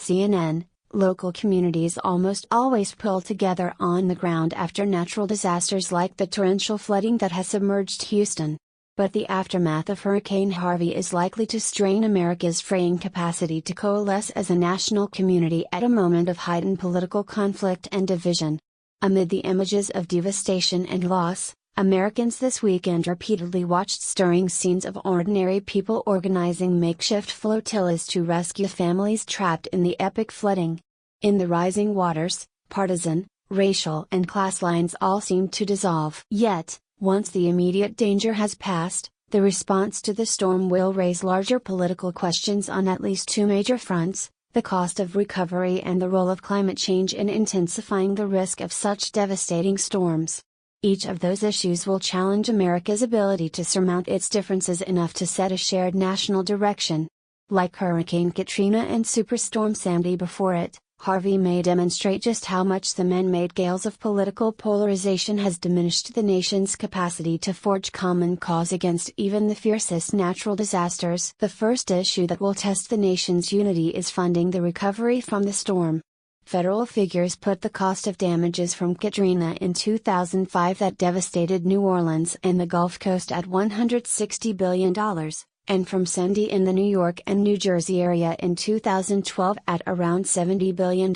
CNN, local communities almost always pull together on the ground after natural disasters like the torrential flooding that has submerged Houston. But the aftermath of Hurricane Harvey is likely to strain America's fraying capacity to coalesce as a national community at a moment of heightened political conflict and division. Amid the images of devastation and loss, Americans this weekend repeatedly watched stirring scenes of ordinary people organizing makeshift flotillas to rescue families trapped in the epic flooding. In the rising waters, partisan, racial and class lines all seemed to dissolve. Yet, once the immediate danger has passed, the response to the storm will raise larger political questions on at least two major fronts: the cost of recovery and the role of climate change in intensifying the risk of such devastating storms. Each of those issues will challenge America's ability to surmount its differences enough to set a shared national direction. Like Hurricane Katrina and Superstorm Sandy before it, Harvey may demonstrate just how much the man-made gales of political polarization has diminished the nation's capacity to forge common cause against even the fiercest natural disasters. The first issue that will test the nation's unity is funding the recovery from the storm. Federal figures put the cost of damages from Katrina in 2005 that devastated New Orleans and the Gulf Coast at $160 billion. And from Sandy in the New York and New Jersey area in 2012 at around $70 billion.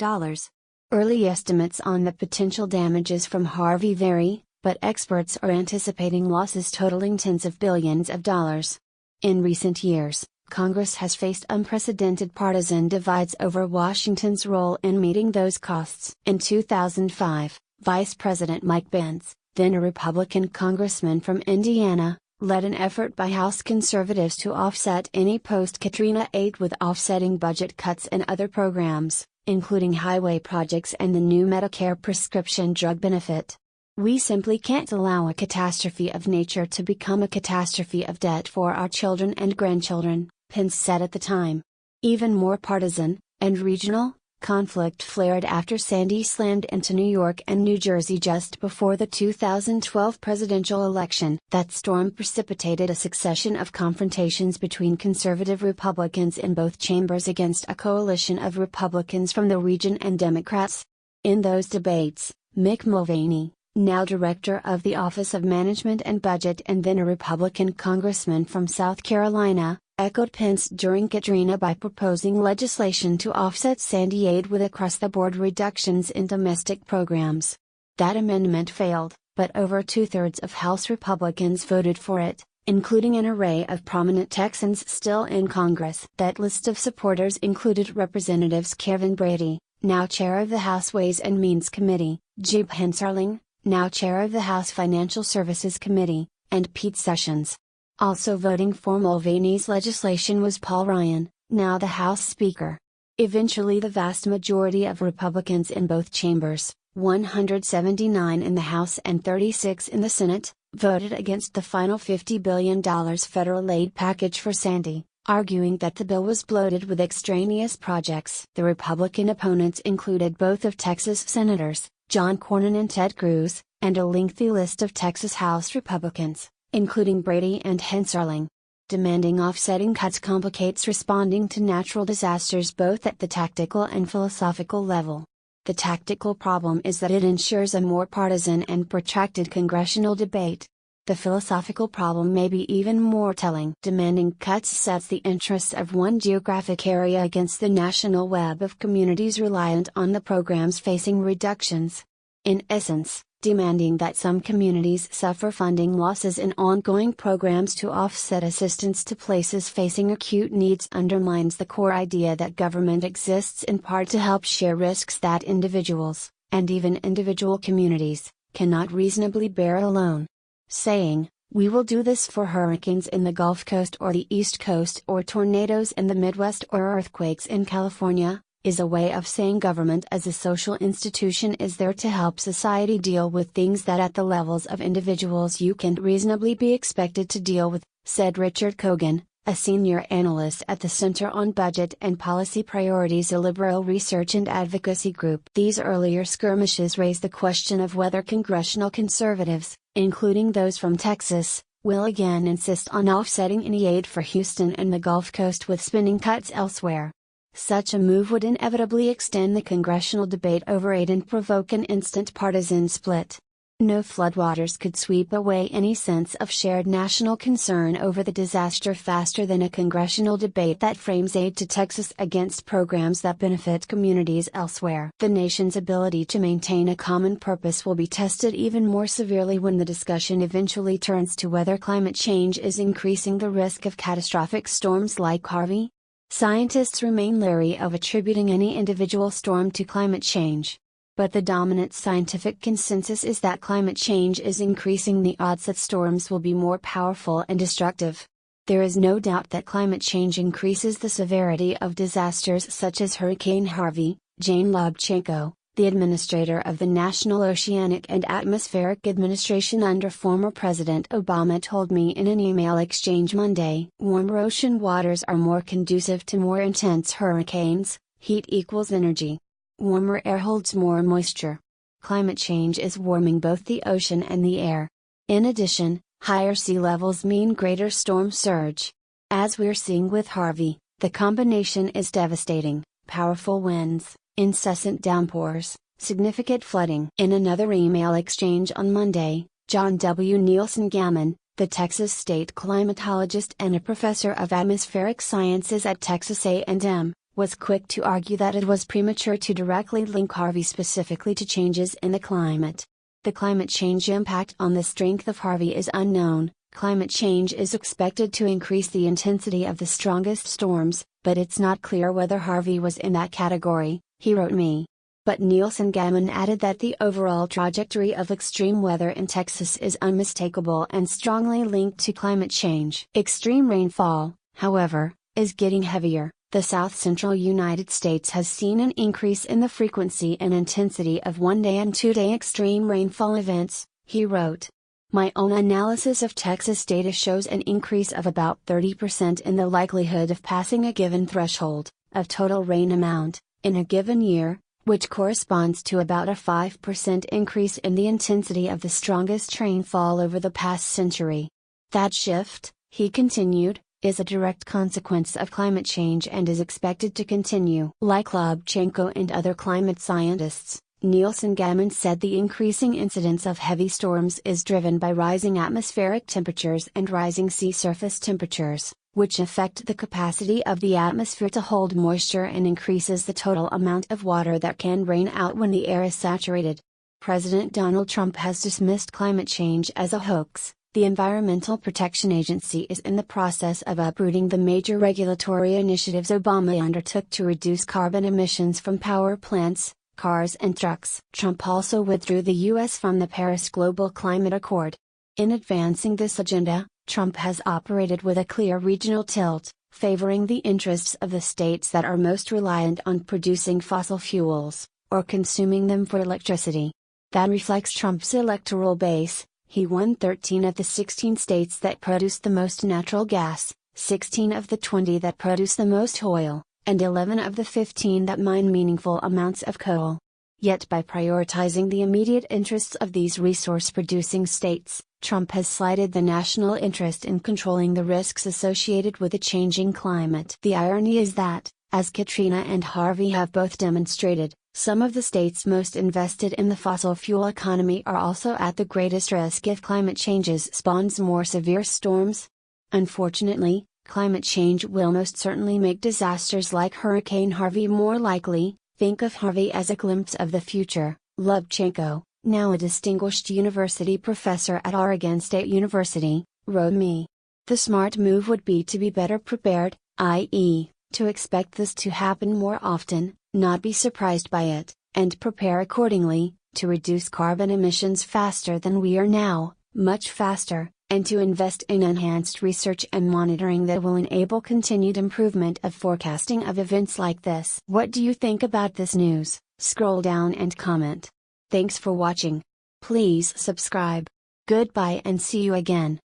Early estimates on the potential damages from Harvey vary, but experts are anticipating losses totaling tens of billions of dollars. In recent years, Congress has faced unprecedented partisan divides over Washington's role in meeting those costs. In 2005, Vice President Mike Pence, then a Republican congressman from Indiana, led an effort by House conservatives to offset any post-Katrina aid with offsetting budget cuts and other programs, including highway projects and the new Medicare prescription drug benefit. We simply can't allow a catastrophe of nature to become a catastrophe of debt for our children and grandchildren, Pence said at the time. Even more partisan, and regional, conflict flared after Sandy slammed into New York and New Jersey just before the 2012 presidential election. That storm precipitated a succession of confrontations between conservative Republicans in both chambers against a coalition of Republicans from the region and Democrats. In those debates, Mick Mulvaney, now director of the Office of Management and Budget and then a Republican congressman from South Carolina, echoed Pence during Katrina by proposing legislation to offset Sandy aid with across-the-board reductions in domestic programs. That amendment failed, but over two-thirds of House Republicans voted for it, including an array of prominent Texans still in Congress. That list of supporters included Representatives Kevin Brady, now chair of the House Ways and Means Committee, Jeb Hensarling, now chair of the House Financial Services Committee, and Pete Sessions. Also voting for Mulvaney's legislation was Paul Ryan, now the House Speaker. Eventually the vast majority of Republicans in both chambers, 179 in the House and 36 in the Senate, voted against the final $50 billion federal aid package for Sandy, arguing that the bill was bloated with extraneous projects. The Republican opponents included both of Texas Senators, John Cornyn and Ted Cruz, and a lengthy list of Texas House Republicans, including Brady and Hensarling. Demanding offsetting cuts complicates responding to natural disasters both at the tactical and philosophical level. The tactical problem is that it ensures a more partisan and protracted congressional debate. The philosophical problem may be even more telling. Demanding cuts sets the interests of one geographic area against the national web of communities reliant on the programs facing reductions. In essence, demanding that some communities suffer funding losses in ongoing programs to offset assistance to places facing acute needs undermines the core idea that government exists in part to help share risks that individuals, and even individual communities, cannot reasonably bear alone. Saying, "We will do this for hurricanes in the Gulf Coast or the East Coast or tornadoes in the Midwest or earthquakes in California," is a way of saying government as a social institution is there to help society deal with things that at the levels of individuals you can't reasonably be expected to deal with, said Richard Kogan, a senior analyst at the Center on Budget and Policy Priorities, a liberal research and advocacy group. These earlier skirmishes raise the question of whether congressional conservatives, including those from Texas, will again insist on offsetting any aid for Houston and the Gulf Coast with spending cuts elsewhere. Such a move would inevitably extend the congressional debate over aid and provoke an instant partisan split. No floodwaters could sweep away any sense of shared national concern over the disaster faster than a congressional debate that frames aid to Texas against programs that benefit communities elsewhere. The nation's ability to maintain a common purpose will be tested even more severely when the discussion eventually turns to whether climate change is increasing the risk of catastrophic storms like Harvey. Scientists remain leery of attributing any individual storm to climate change. But the dominant scientific consensus is that climate change is increasing the odds that storms will be more powerful and destructive. There is no doubt that climate change increases the severity of disasters such as Hurricane Harvey. Jane Lubchenco, the administrator of the National Oceanic and Atmospheric Administration under former President Obama, told me in an email exchange Monday. Warmer ocean waters are more conducive to more intense hurricanes. Heat equals energy. Warmer air holds more moisture. Climate change is warming both the ocean and the air. In addition, higher sea levels mean greater storm surge. As we're seeing with Harvey, the combination is devastating: powerful winds, incessant downpours, significant flooding. In another email exchange on Monday, John W. Nielsen Gammon, the Texas state climatologist and a professor of atmospheric sciences at Texas A&M, was quick to argue that it was premature to directly link Harvey specifically to changes in the climate. The climate change impact on the strength of Harvey is unknown. Climate change is expected to increase the intensity of the strongest storms, but it's not clear whether Harvey was in that category, he wrote me. But Nielsen Gammon added that the overall trajectory of extreme weather in Texas is unmistakable and strongly linked to climate change. Extreme rainfall, however, is getting heavier. The south-central United States has seen an increase in the frequency and intensity of one-day and two-day extreme rainfall events, he wrote. My own analysis of Texas data shows an increase of about 30% in the likelihood of passing a given threshold, of total rain amount, in a given year, which corresponds to about a 5% increase in the intensity of the strongest rainfall over the past century. That shift, he continued, is a direct consequence of climate change and is expected to continue. Like Lubchenco and other climate scientists, Nielsen Gammon said the increasing incidence of heavy storms is driven by rising atmospheric temperatures and rising sea surface temperatures, which affect the capacity of the atmosphere to hold moisture and increases the total amount of water that can rain out when the air is saturated. President Donald Trump has dismissed climate change as a hoax. The Environmental Protection Agency is in the process of uprooting the major regulatory initiatives Obama undertook to reduce carbon emissions from power plants, cars and trucks. Trump also withdrew the U.S. from the Paris Global Climate Accord. In advancing this agenda, Trump has operated with a clear regional tilt, favoring the interests of the states that are most reliant on producing fossil fuels, or consuming them for electricity. That reflects Trump's electoral base. He won 13 of the 16 states that produce the most natural gas, 16 of the 20 that produce the most oil, and 11 of the 15 that mine meaningful amounts of coal. Yet by prioritizing the immediate interests of these resource-producing states, Trump has slighted the national interest in controlling the risks associated with a changing climate. The irony is that, as Katrina and Harvey have both demonstrated, some of the states most invested in the fossil fuel economy are also at the greatest risk if climate changes spawns more severe storms. Unfortunately, climate change will most certainly make disasters like Hurricane Harvey more likely. Think of Harvey as a glimpse of the future, Lubchenco, now a distinguished university professor at Oregon State University, wrote me. The smart move would be to be better prepared, i.e., to expect this to happen more often, not be surprised by it, and prepare accordingly, to reduce carbon emissions faster than we are now, much faster, and to invest in enhanced research and monitoring that will enable continued improvement of forecasting of events like this. What do you think about this news? Scroll down and comment. Thanks for watching. Please subscribe. Goodbye and see you again.